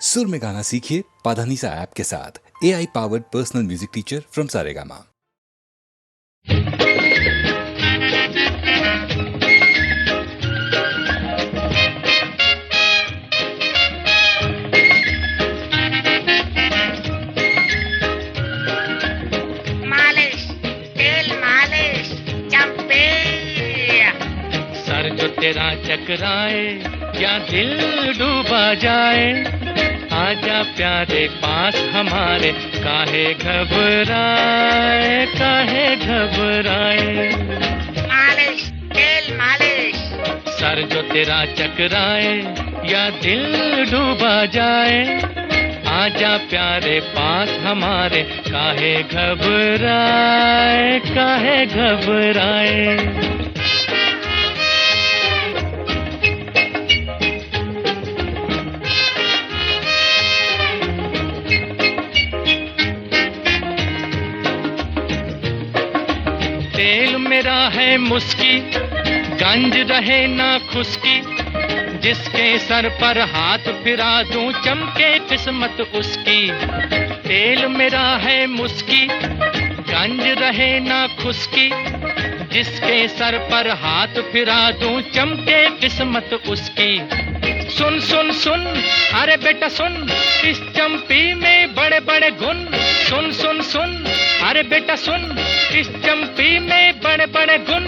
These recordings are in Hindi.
सुर में गाना सीखिए पाधानीसा ऐप के साथ। AI powered personal music teacher from Saregama. मालिश, तेल मालिश, चंपे। सर जो तेरा चकराए या दिल डूबा जाए, आजा प्यारे पास हमारे, काहे घबराए काहे घबराए। मालिश, तेल मालिश। सर जो तेरा चकराए या दिल डूबा जाए, आजा प्यारे पास हमारे, काहे घबराए काहे घबराए। तेल मेरा है मुस्की, गंज रहे ना खुशकी, जिसके सर पर हाथ फिरा दूं चमके किस्मत उसकी। तेल मेरा है मुस्की, गंज रहे ना खुशकी, जिसके सर पर हाथ फिरा दूं चमके किस्मत उसकी। सुन सुन सुन अरे बेटा सुन, इस चंपी में बड़े बड़े गुण। सुन सुन सुन अरे बेटा सुन, इस चंपी में बड़े बड़े गुण।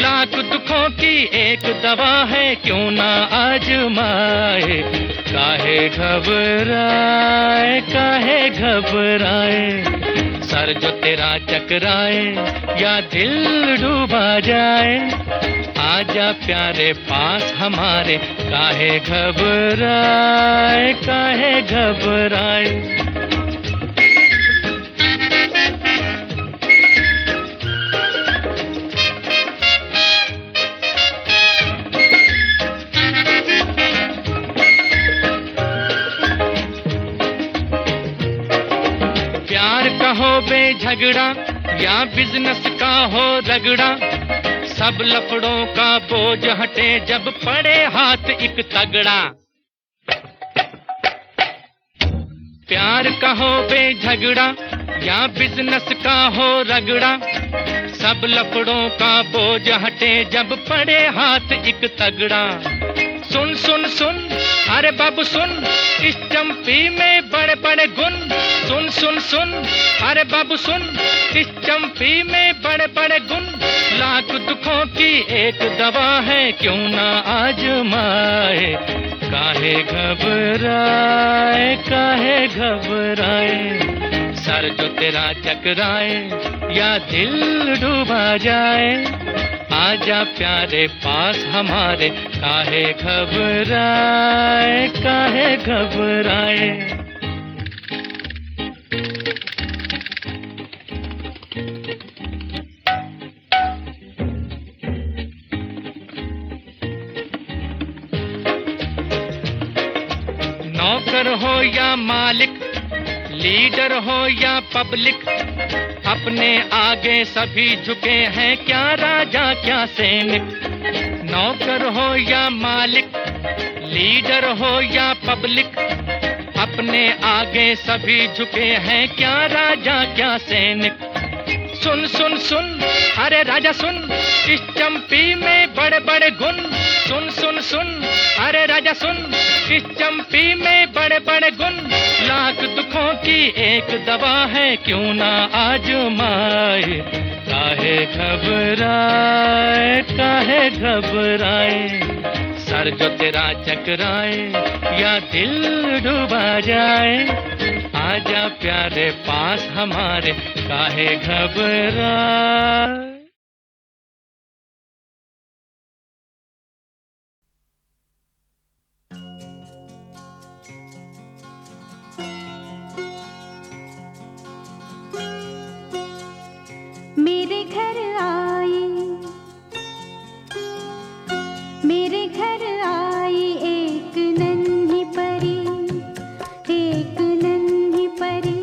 लाख दुखों की एक दवा है, क्यों ना आजमाए। काहे घबराए काहे घबराए। सर जो तेरा चकराए या दिल डूबा जाए, आजा प्यारे पास हमारे, काहे घबराए काहे घबराए। प्यार का हो बेझगड़ा या बिजनेस का हो रगड़ा, सब लफड़ों का बोझ हटे जब पड़े हाथ एक तगड़ा। प्यार का हो बेझगड़ा या बिजनेस का हो रगड़ा, सब लफड़ों का बोझ हटे जब पड़े हाथ एक तगड़ा। सुन सुन सुन अरे बाबू सुन, इस चंपी में बड़े बड़े गुण। सुन सुन सुन अरे बाबू सुन, इस चंपी में बड़े बड़े गुण। लाख दुखों की एक दवा है, क्यों ना आजमाए। काहे घबराए काहे घबराए। सर जो तेरा चकराए या दिल डूबा जाए, आजा प्यारे पास हमारे, काहे घबराए काहे घबराए। नौकर हो या मालिक, लीडर हो या पब्लिक, अपने आगे सभी झुके हैं, क्या राजा क्या सैनिक। नौकर हो या मालिक, लीडर हो या पब्लिक, अपने आगे सभी झुके हैं, क्या राजा क्या सैनिक। सुन सुन सुन अरे राजा सुन, इस चंपी में बड़े बड़े गुण। सुन सुन सुन अरे राजा सुन, इस चंपी में बड़े बड़े गुण। लाख दुखों की एक दवा है, क्यों ना आजमाए। काहे घबराए काहे घबराए। सर जो तेरा चकराए या दिल डूबा जाए, आजा प्यारे पास हमारे, काहे घबराए। मेरे घर आई, मेरे घर आई एक नन्ही परी, एक नन्ही परी।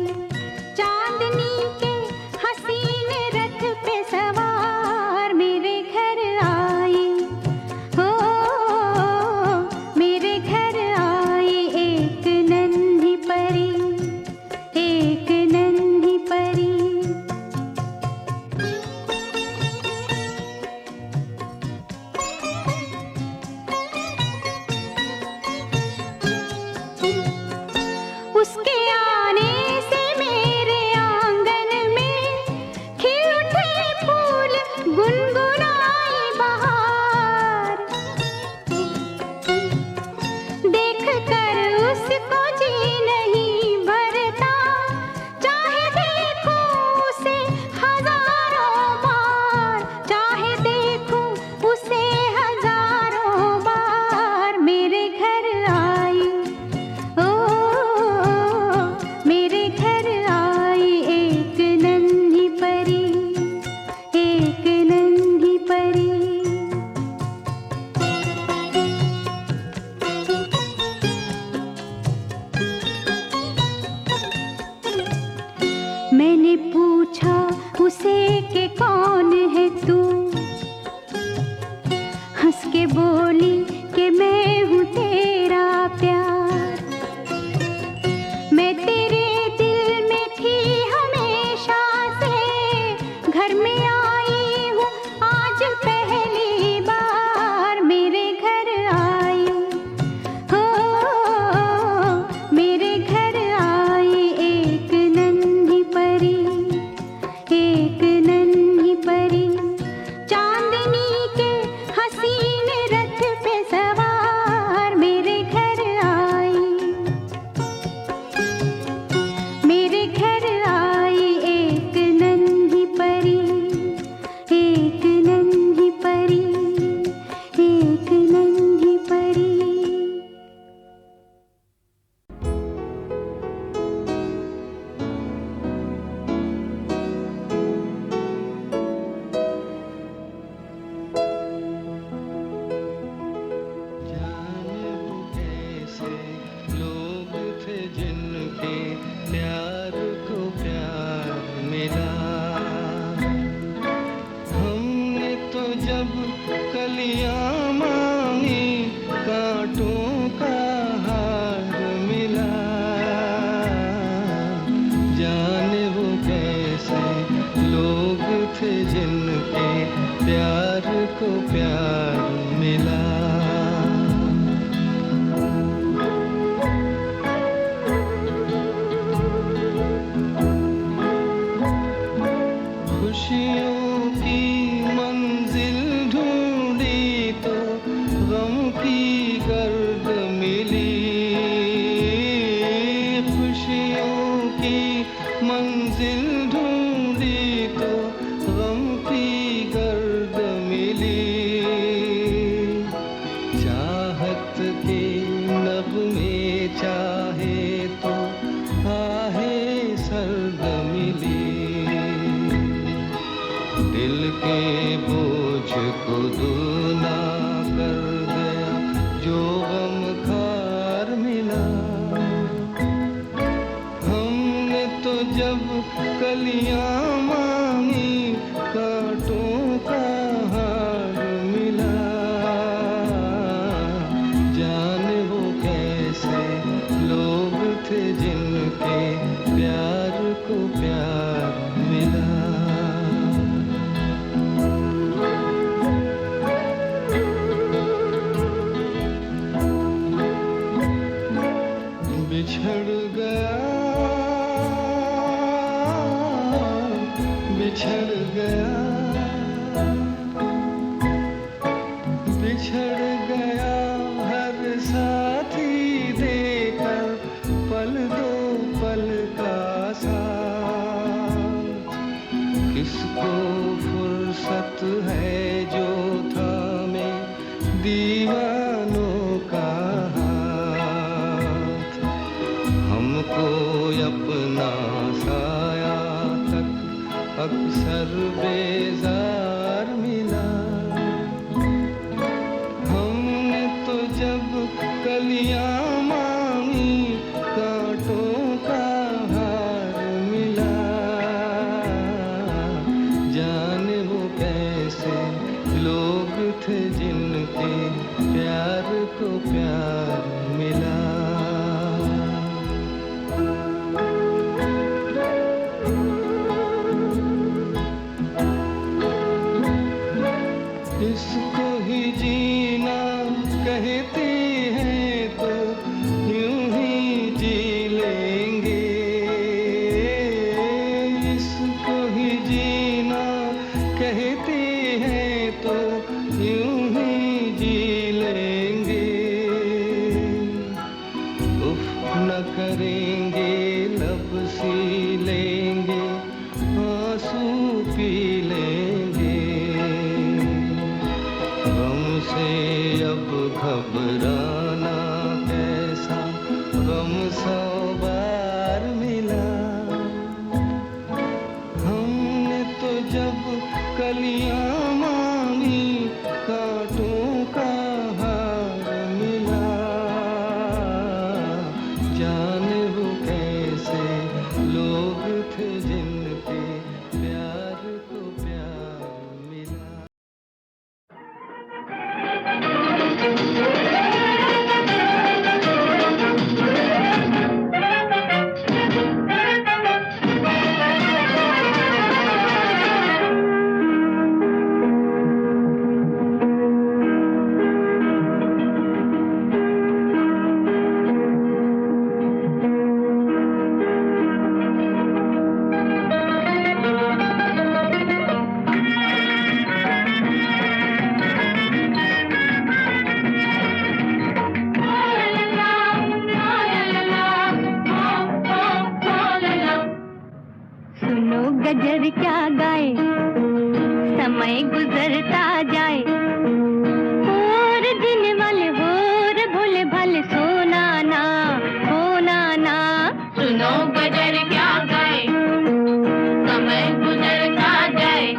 चांदनी के हसीन रथ पे सवार, उसके आने से मेरे आंगन में खिल उठे फूल, गुनगुनाई बहार। देख कर उसको जी नहीं भरता, चाहे देखूं उसे हजारों बार, चाहे देखूं उसे हजारों बार। मेरे घर आई, ओ मेरे घर आई एक नन्ही परी, एक नन्ही परी। मैंने पूछा उसे कि कौन है तू, हंस के बोली कि मैं हूँ तेरा प्यार। मैं तेरे दिल में थी हमेशा से, घर में आई हूँ आज पहली बार। मेरे घर आई, हो मेरे घर आई एक नन्ही परी, एक नन्ही परी। चांदनी के हसीन रथ पे सवार मेरे घर आई, मेरे घर आई एक नन्ही परी, एक नन्ही परी, एक नन्ही परी। जाने वो कैसे लोग थे जिनके प्यार को प्यार मिला। हमने तो जब कलियां मांगी कांटों का हार मिला। जाने वो कैसे लोग थे जिनके प्यार को प्यार मिला। खुशियों की मंजिल ढूंढी तो गम की गर्द मिली। खुशियों की मंजिल ढूंढी तो गम की गर्द मिली। चाहत के नभ में चाहे तो आहे सर्द मिली। दिल के बोझ को दूना कर गया जो गम खार मिला। हमने तो जब कलियां मांगी कांटों का हार मिला। जाने वो कैसे लोग थे जिनके प्यार को प्यार मिला। बिछड़ गया, बिछड़ गया, बिछड़ गया हर साथी देकर पल दो पल का साथ। किसको फुर्सत है जो थामे दीवानों का हाथ। हमको अपना साया तक अक्सर बेजार मिला। हमने तो जब कलियां मांगी कांटों का हार मिला। जाने वो कैसे लोग थे जिनके प्यार को प्यार मिला। न करेंगे लब सी लेंगे आंसू पी लेंगे। गम से अब घबराना कैसा, गम 100 बार मिला। हमने तो जब कलियां मांगी कांटों का हार मिला। जाने वो कैसे लोग थे जिनके प्यार को प्यार मिला। सुनो गजर क्या गाए, समय गुजरता जाए। और दिन वाले होर भोले भाले सोना ना होना ना। सुनो गजर क्या गाए, समय गुजरता जाए।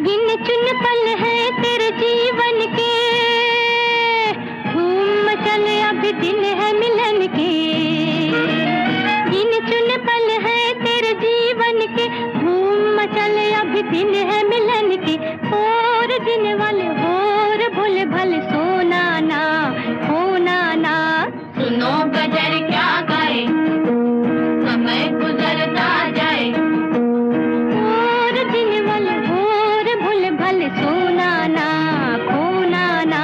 गिन चुन पल है तेरे जीवन के, धूम मचले अभी दिन है मिलन के। गिन चुन पल है तेरे जीवन के, धूम मचले अभी दिन है मिलन के। और दिन वाले होर भोले भाले सोना ना होना ना। सुनो गजर क्या गाए, समय गुजरता जाए। और दिन वाले होर भोले भाले सोना ना खोना ना।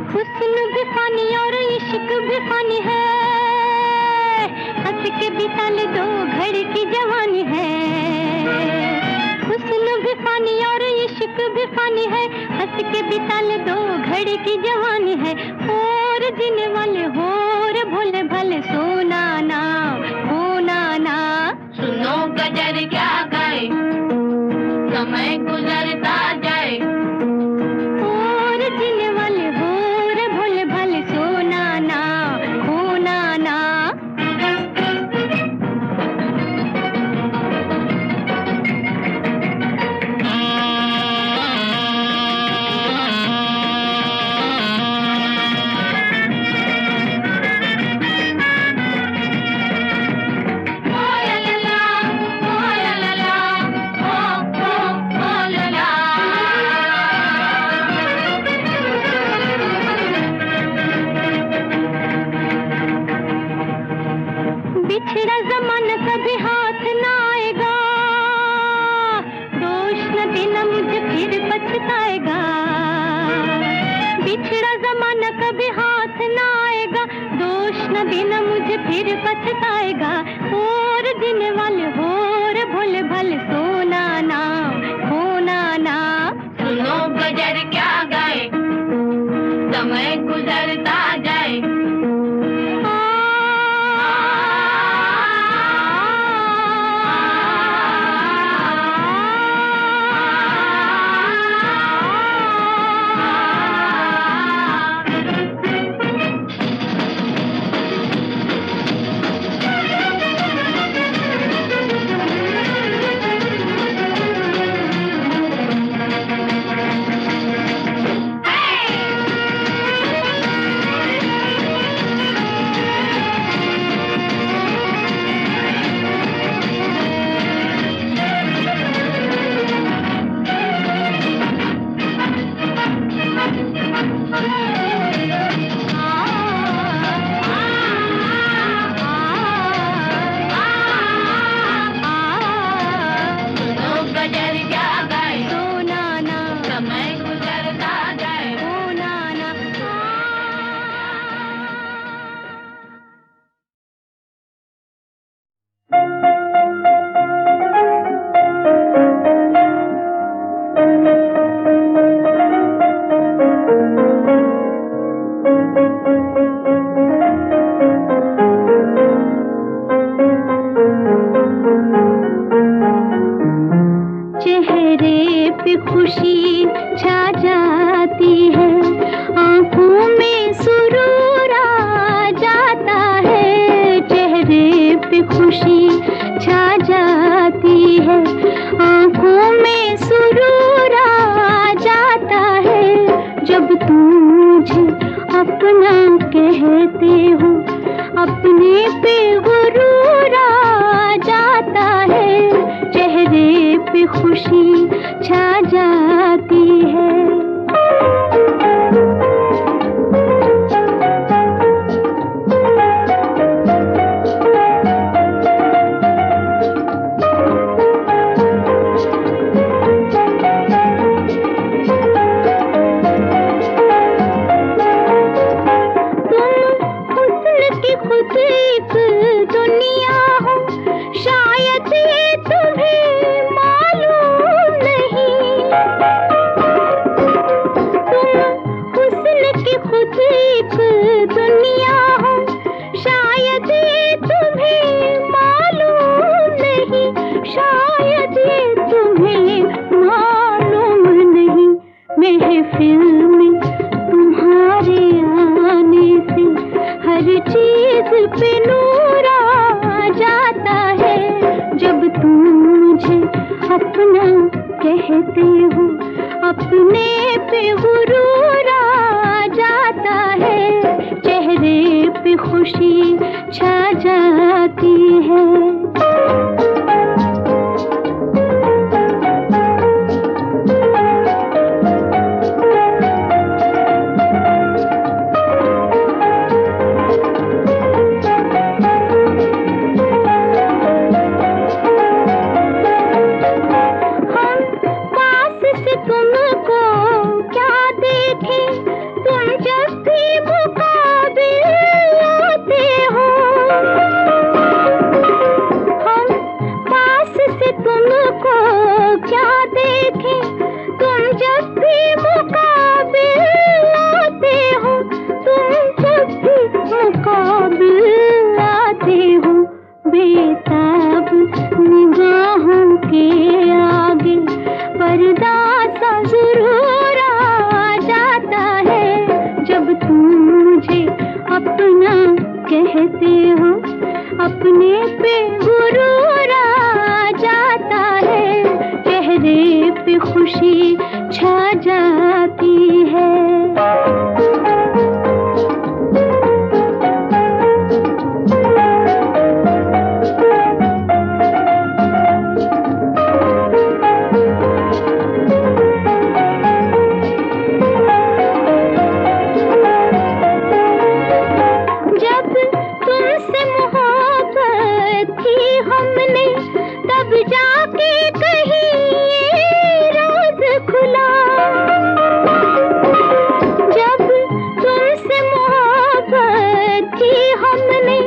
हुस्न भी फानी और इश्क भी फानी है, हंस के बिता ले दो घड़ी की जवानी है। हुस्न भी फानी और इश्क भी फानी है, हंस के बिता ले दो घड़ी की जवानी है। और दिन वाले होर भोले भाले सोना ना होना ना। सुनो गजर क्या गाए, समय गुजरता जाए। और दिन वाले होर भोले भाले सोना ना होना ना। बिछड़ा जमाना कभी हाथ ना आएगा, दोष न देना मुझे फिर पछताएगा। बिछड़ा जमाना कभी हाथ ना आएगा, दोष न देना मुझे फिर पछताएगा। और दिन वाले होर भोले भाले सोना ना होना ना। सुनो गजर क्या गाए, समय गुजरता जाए। क्या गाए ओ नाना समय गुजरता जाए ओ नाना चेहरे पे खुशी छा जाती है आंखों में सुरूर आ जाता है चेहरे पे खुशी छा जाती है आंखों में सुरूर आ जाता है जब तुम मुझे अपना कहते हो अपने पे गुरूर आ जाता है चेहरे पे खुशी छा जाती है खुशी छा जाती है खुशी छा जाती है जब तुमसे मोहब्बत की हमने तब जाके कहीं खुला जब तुमसे मोहब्बत की हमने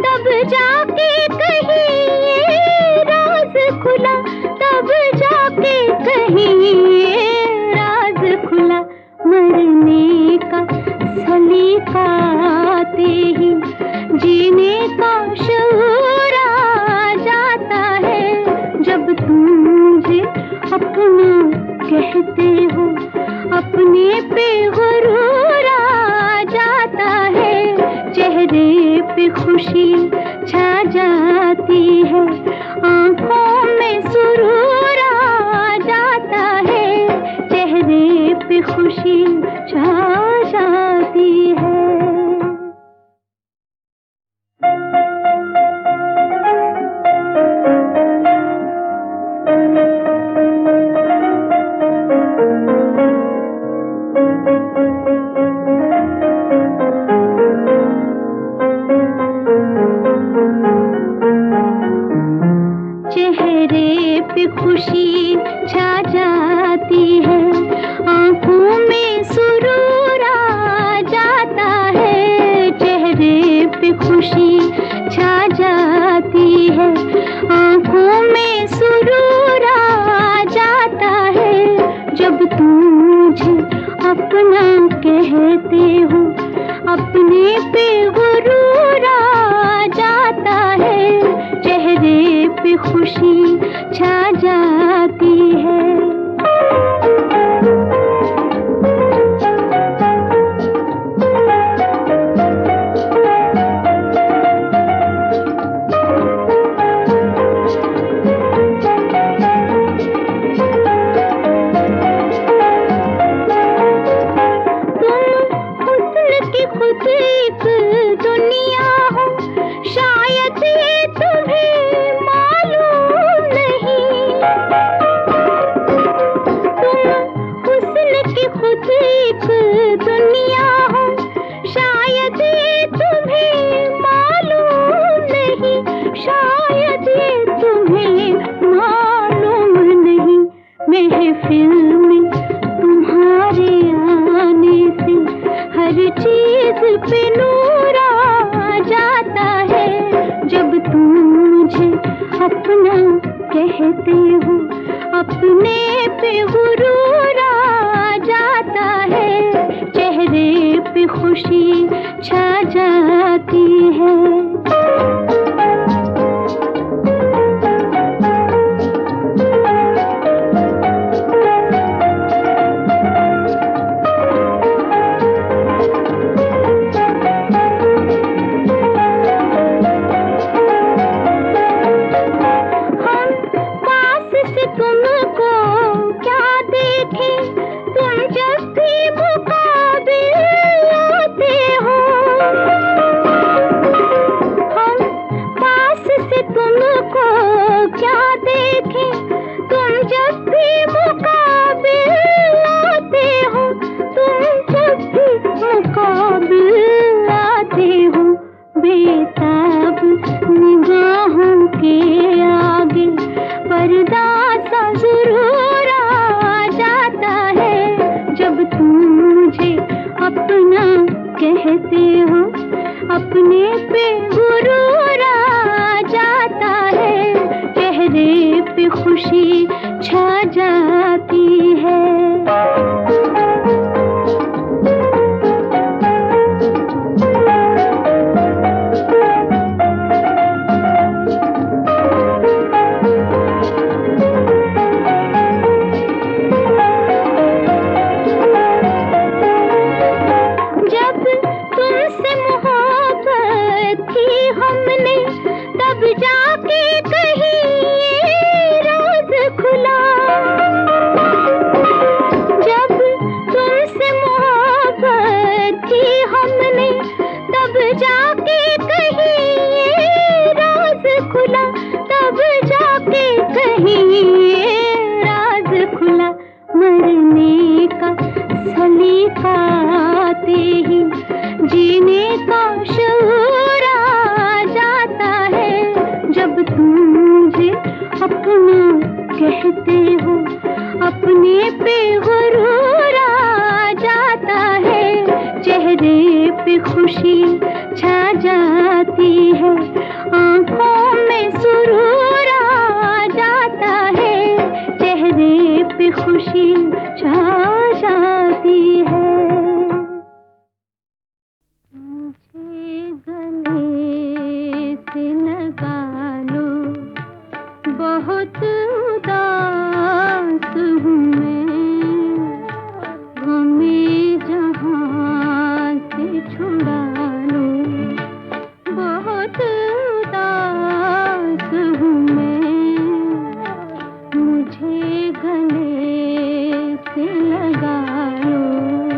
तब जाके कहीं राज खुला तब जाके कहीं राज खुला मरने का सलीका आते ही जीने का शऊर आ जाता है जब तुम मुझे अपना कहते हो अपने पे गुरूर आ जाता है चेहरे पे खुशी छा जाती है आंखों में सुरूर आ जाता है चेहरे पे खुशी छा जाती है कहते हो, अपने पे गुरूर आ जाता है, चेहरे पे खुशी छा जाती है। मुझे गले से लगा लो।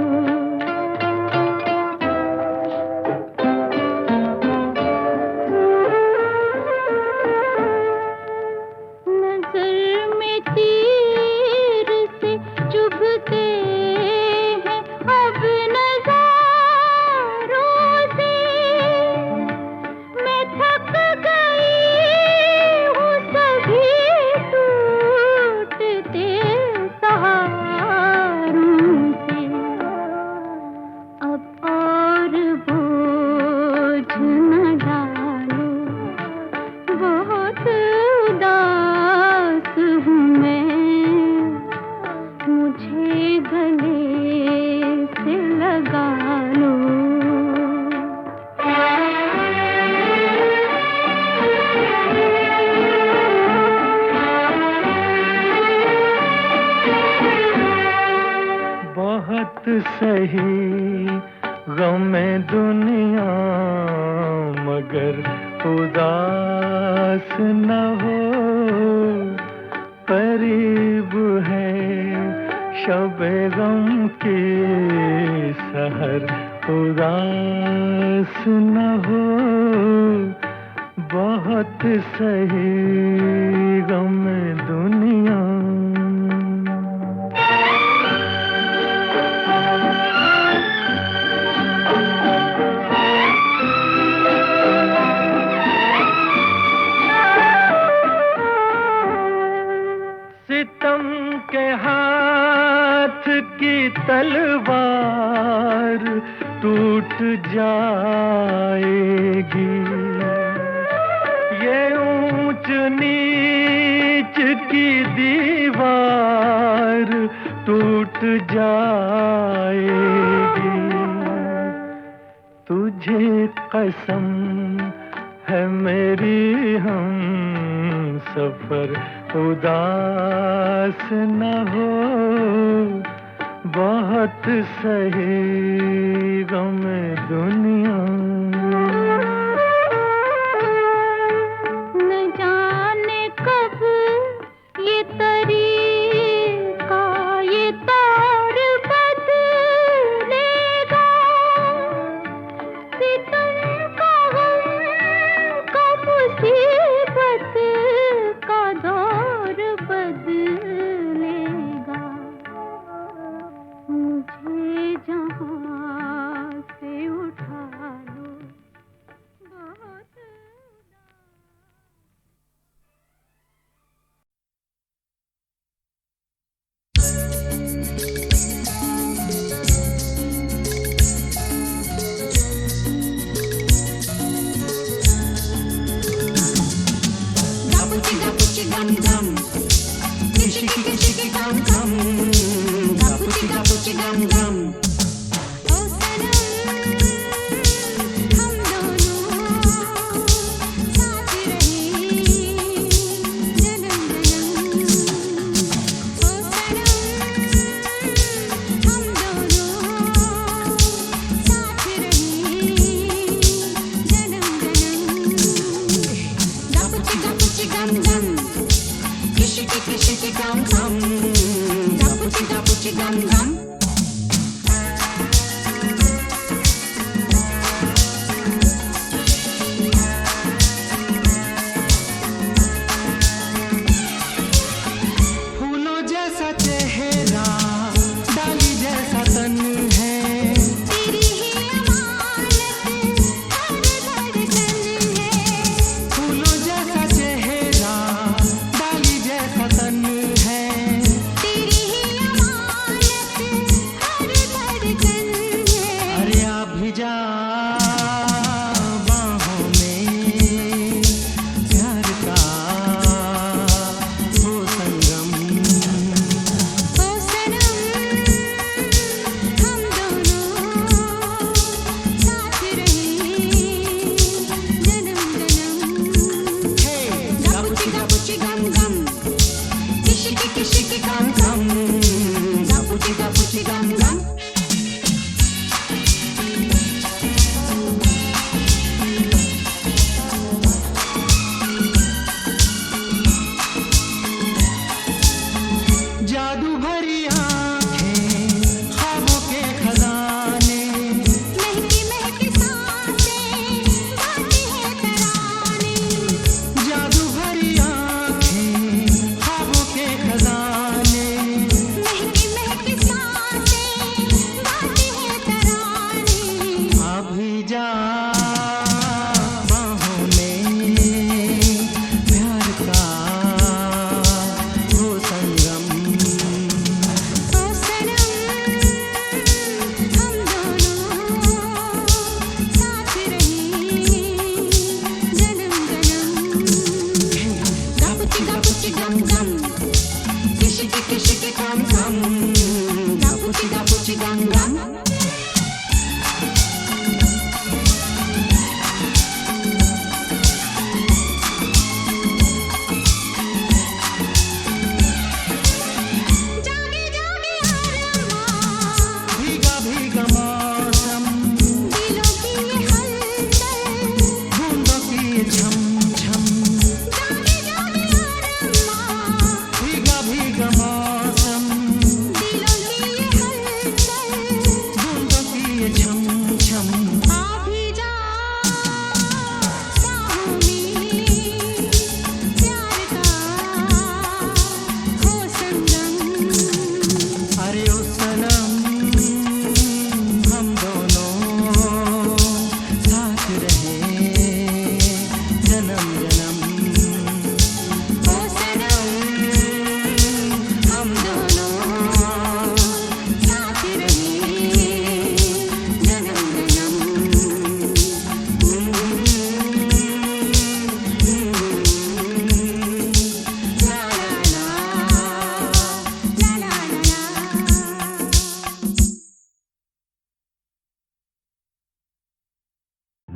सही गम में दुनिया मगर उदास न हो, करीब है शब-ए गम की सहर, उदास न हो, बहुत सही गम में दुनिया। सितम के हाथ की तलवार टूट जाएगी, ये ऊंच नीच की दीवार टूट जाएगी। तुझे कसम है मेरी हम सफर, उदास न हो, बहुत सही गम दुनिया। न जाने कब ये तरीका ये तार बदलेगा, सितम का गम का मुसीबत का दौर बदलेगा। मुझे जहाँ से उठा लो बहुत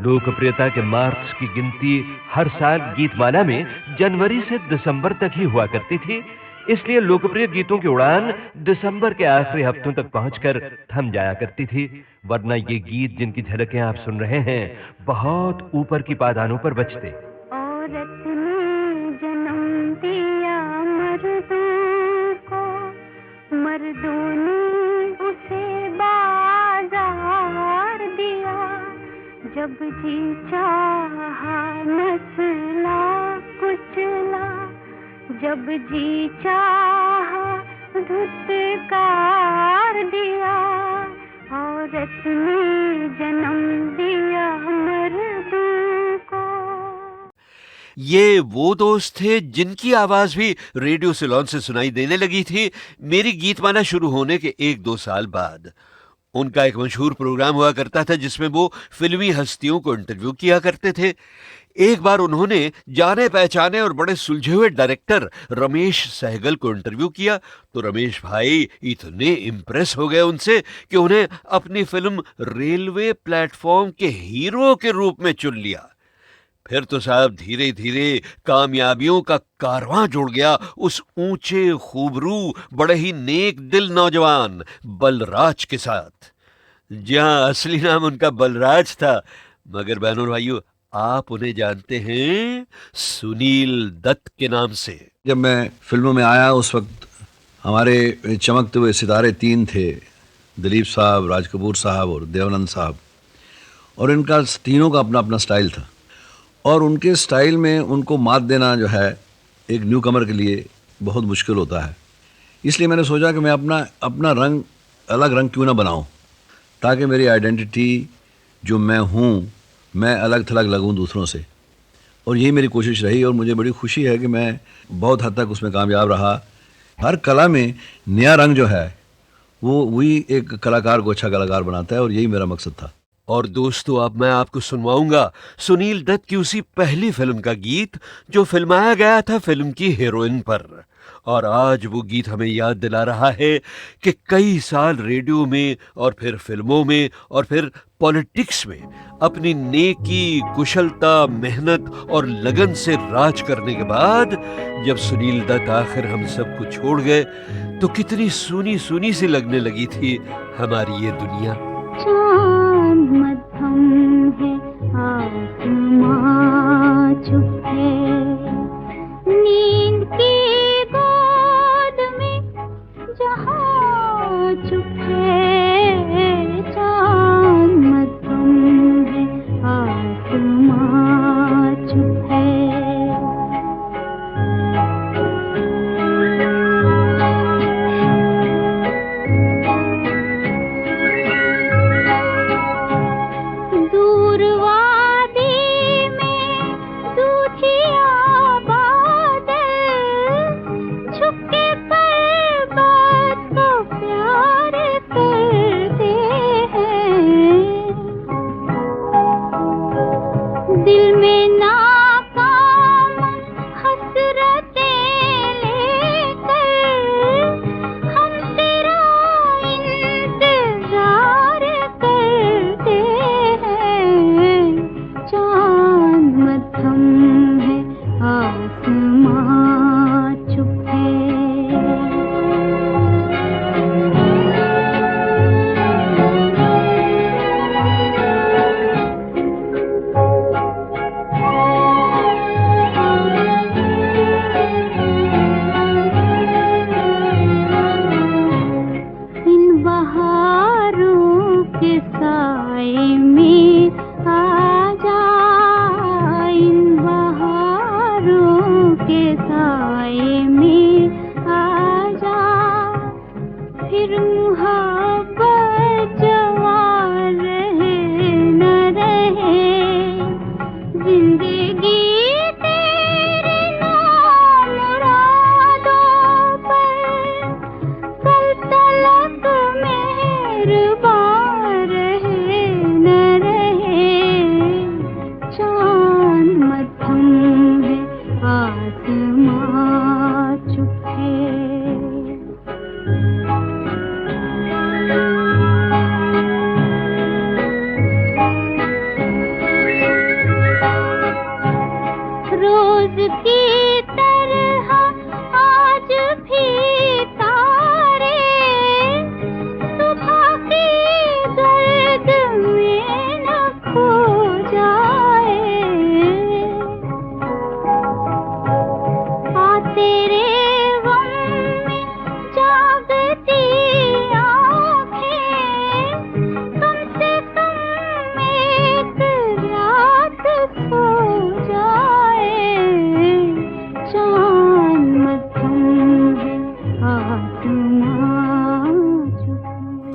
लोकप्रियता के मार्क्स की गिनती हर साल गीतमाला में जनवरी से दिसंबर तक ही हुआ करती थी, इसलिए लोकप्रिय गीतों की उड़ान दिसंबर के आखिरी हफ्तों तक पहुंचकर थम जाया करती थी। वरना ये गीत जिनकी झलकें आप सुन रहे हैं बहुत ऊपर की पायदानों पर बजते। औरत ने जन्म दिया मर्दों को, मर्दों ने उसे बाजार दिया, जब जी चाहा नस्ला कुचला, जब जी चाहा धुतकार दिया। औरत ने जन्म दिया मर्दों को। ये वो दोस्त थे जिनकी आवाज भी रेडियो सिलोन से सुनाई देने लगी थी मेरी गीतमाला शुरू होने के 1-2 साल बाद। उनका एक मशहूर प्रोग्राम हुआ करता था जिसमें वो फिल्मी हस्तियों को इंटरव्यू किया करते थे। एक बार उन्होंने जाने पहचाने और बड़े सुलझे हुए डायरेक्टर रमेश सहगल को इंटरव्यू किया तो रमेश भाई इतने इम्प्रेस हो गए उनसे कि उन्हें अपनी फिल्म रेलवे प्लेटफॉर्म के हीरो के रूप में चुन लिया। फिर तो साहब धीरे धीरे कामयाबियों का कारवां जुड़ गया उस ऊंचे खूबरू बड़े ही नेक दिल नौजवान बलराज के साथ। जहां असली नाम उनका बलराज था, मगर बहनों और भाइयों आप उन्हें जानते हैं सुनील दत्त के नाम से। जब मैं फिल्मों में आया उस वक्त हमारे चमकते हुए सितारे 3 थे, दिलीप साहब, राज कपूर साहब और देवानंद साहब, और इनका तीनों का अपना अपना स्टाइल था और उनके स्टाइल में उनको मात देना जो है एक न्यू कमर के लिए बहुत मुश्किल होता है। इसलिए मैंने सोचा कि मैं अपना रंग अलग रंग क्यों ना बनाऊं, ताकि मेरी आइडेंटिटी जो मैं हूं मैं अलग थलग लगूं दूसरों से। और यही मेरी कोशिश रही और मुझे बड़ी खुशी है कि मैं बहुत हद तक उसमें कामयाब रहा। हर कला में नया रंग जो है वो वही एक कलाकार को अच्छा कलाकार बनाता है और यही मेरा मकसद था। और दोस्तों अब मैं आपको सुनवाऊंगा सुनील दत्त की उसी पहली फिल्म का गीत जो फिल्माया गया था फिल्म की हीरोइन पर। और आज वो गीत हमें याद दिला रहा है कि कई साल रेडियो में और फिर फिल्मों में और फिर पॉलिटिक्स में अपनी नेकी, कुशलता, मेहनत और लगन से राज करने के बाद जब सुनील दत्त आखिर हम सबको छोड़ गए तो कितनी सूनी सूनी सी लगने लगी थी हमारी ये दुनिया। चांद मध्यम है, आसमां चुप है, नींद की गोद में जहां चुप है। चांद मध्यम है, आसमां चुप है।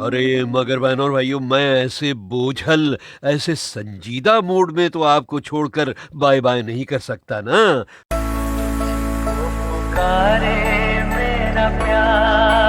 अरे मगर बहनों और भाइयों, मैं ऐसे बोझल, ऐसे संजीदा मूड में तो आपको छोड़कर बाय बाय नहीं कर सकता ना। पुकारे मेरा प्यार